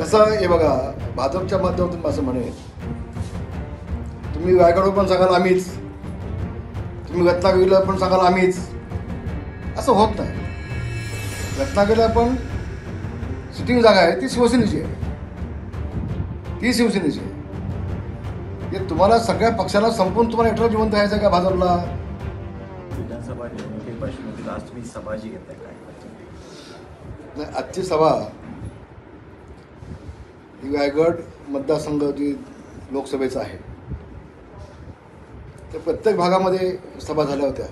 कसं हे बघा, भाजपच्या माध्यमातून असं म्हणेल, तुम्ही रायगडवर पण सांगाल आम्हीच, तुम्ही रत्नागिरीला पण सांगाल आम्हीच, असं होत नाही. रत्नागिरीला पण सिटिंग जागा आहे, ती शिवसेनेची आहे, ती शिवसेनेची आहे. हे तुम्हाला सगळ्या पक्षाला संपून तुम्हाला एकटा जिवंत राहायचं का भाजपला? विधानसभा निवडणुकीपासून आज तुम्ही सभा जी घेताय काय? नाही, आजची सभा ही रायगड मतदारसंघ जी लोकसभेचा आहे, तर प्रत्येक भागामध्ये सभा झाल्या होत्या.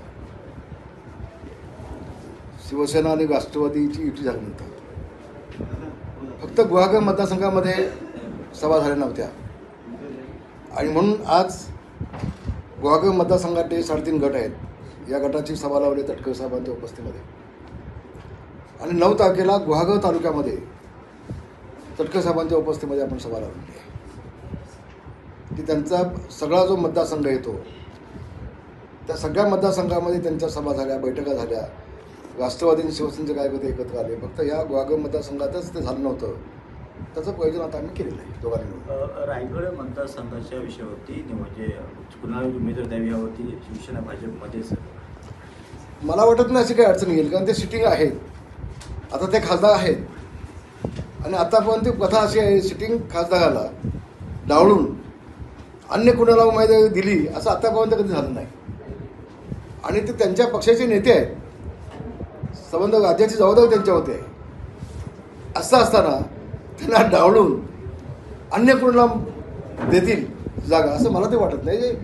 शिवसेना आणि राष्ट्रवादीची युती झाल्यानंतर फक्त गुहागर मतदारसंघामध्ये सभा झाल्या नव्हत्या. आणि म्हणून आज गुहागर मतदारसंघात 3.5 गट आहेत. या गटाची सभा लावली तटकरे साहेबांच्या उपस्थितीमध्ये. आणि 9 तारखेला गुहागर तालुक्यामध्ये तटकरे साहेबांच्या उपस्थितीमध्ये आपण सभा लावली आहे की त्यांचा सगळा जो मतदारसंघ येतो त्या सगळ्या मतदारसंघामध्ये त्यांच्या सभा झाल्या, बैठका झाल्या. राष्ट्रवादी आणि शिवसेनेचे कार्यकर्ते एकत्र आले. फक्त या गुहागर मतदारसंघातच ते झालं नव्हतं. त्याचं प्रयोजन आता आम्ही केलेलं आहे दोघांनी मिळून. रायगड मतदारसंघाच्या विषयावरती म्हणजे कुणाला उमेदवार द्यावी यावरती शिवसेना भाजपमध्येच मला वाटत नाही अशी काही अडचण येईल, कारण ते सिटिंग आहेत. आता ते खासदार आहेत आणि आतापर्यंत प्रथा अशी आहे, सिटिंग खासदाराला डावळून अन्य कुणाला उमेदवारी दिली असं आतापर्यंत कधी झालं नाही. आणि ते त्यांच्या पक्षाचे नेते आहेत, संबंध राज्याची जबाबदारी त्यांच्यावरती आहे. असं असताना त्यांना डावळून अन्य कुणाला देतील जागा असं मला ते वाटत नाही.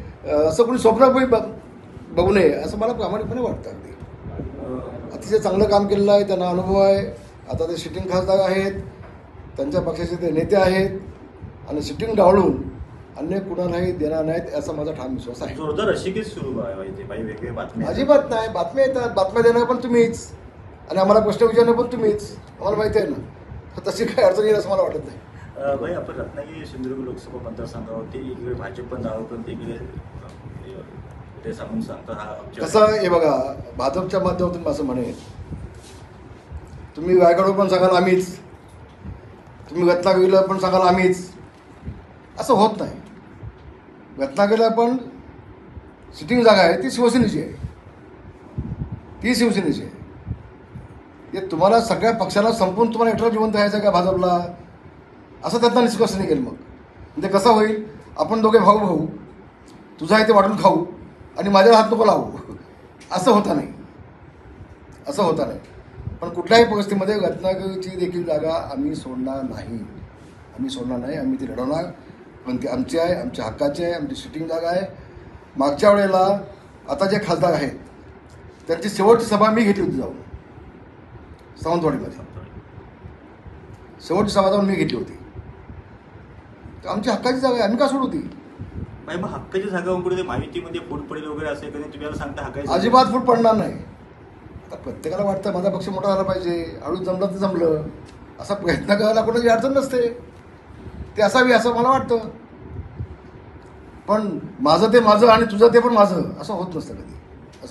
असं कोणी स्वप्नापही बघू नये असं मला प्रामाणिकपणे वाटतं. अगदी अतिशय चांगलं काम केलेलं आहे, त्यांना अनुभव आहे. आता ते सिटिंग खासदार आहेत, त्यांच्या पक्षाचे ते नेते आहेत आणि सिटिंग डावळून अन्य कुणालाही देणार नाहीत असा माझा ठाम विश्वास आहे. जोरदार रशिकेच सुरू आहे वेगवेगळ्या बातम्या. अजिबात नाही. बातम्या येतात, बातम्या देणार पण तुम्हीच आणि आम्हाला प्रश्न विचारणं पण तुम्हीच. आम्हाला माहिती आहे ना, तर तशी काही अडचण येईल असं मला वाटत नाही. भाई आपण रत्नागिरी सिंधुदुर्ग लोकसभा मतदारसंघावरती इकडे भाजप पण दावा करते, इकडे ते सांगून सांगता हा कसं हे बघा, भाजपच्या माध्यमातून असं म्हणेल, तुम्ही रायगडवर पण सांगाल आम्हीच, तुम्ही रत्नागिरीला पण सांगाल आम्हीच, असं होत नाही. रत्नागिरीला पण सिटिंग जागा आहे, ती शिवसेनेची आहे, ती शिवसेनेची आहे. हे तुम्हाला सगळ्या पक्षाला संपून तुम्हाला एकटा जिवंत राहायचं का भाजपला? असं त्यातनं निष्कर्ष निघेल. मग म्हणजे कसं होईल, आपण दोघे भाऊ भाऊ, तुझा आहे ते वाटून खाऊ आणि माझ्याला हात नको लावू, असं होता नाही, असं होता नाही. पण कुठल्याही परिस्थितीमध्ये रत्नागिरीची देखील जागा आम्ही सोडणार नाही, आम्ही सोडणार नाही. आम्ही ती लढवणार, पण ती आमची आहे, आमच्या हक्काची आहे, आमची सिटिंग जागा आहे. मागच्या वेळेला आता जे खासदार आहेत त्यांची शेवटची सभा मी घेतली होती जाऊन सावंतवाडीमध्ये. शेवटची सभा जाऊन मी घेतली होती. तर आमची हक्काची जागा आहे, आम्ही का सोडू ती? मग हक्काची जागा कुठे माहितीमध्ये फूट पडेल वगैरे असेल कधी तुम्हाला सांगता हक्काची अजिबात फूट पडणार नाही. आता प्रत्येकाला वाटतं माझा पक्ष मोठा झाला पाहिजे, हळूच जमलं तर जमलं, असा प्रयत्न करायला कोणाची अडचण नसते. ते असावी असं मला वाटतं. पण माझं ते माझं आणि तुझं ते पण माझं असं होत नसतं कधी.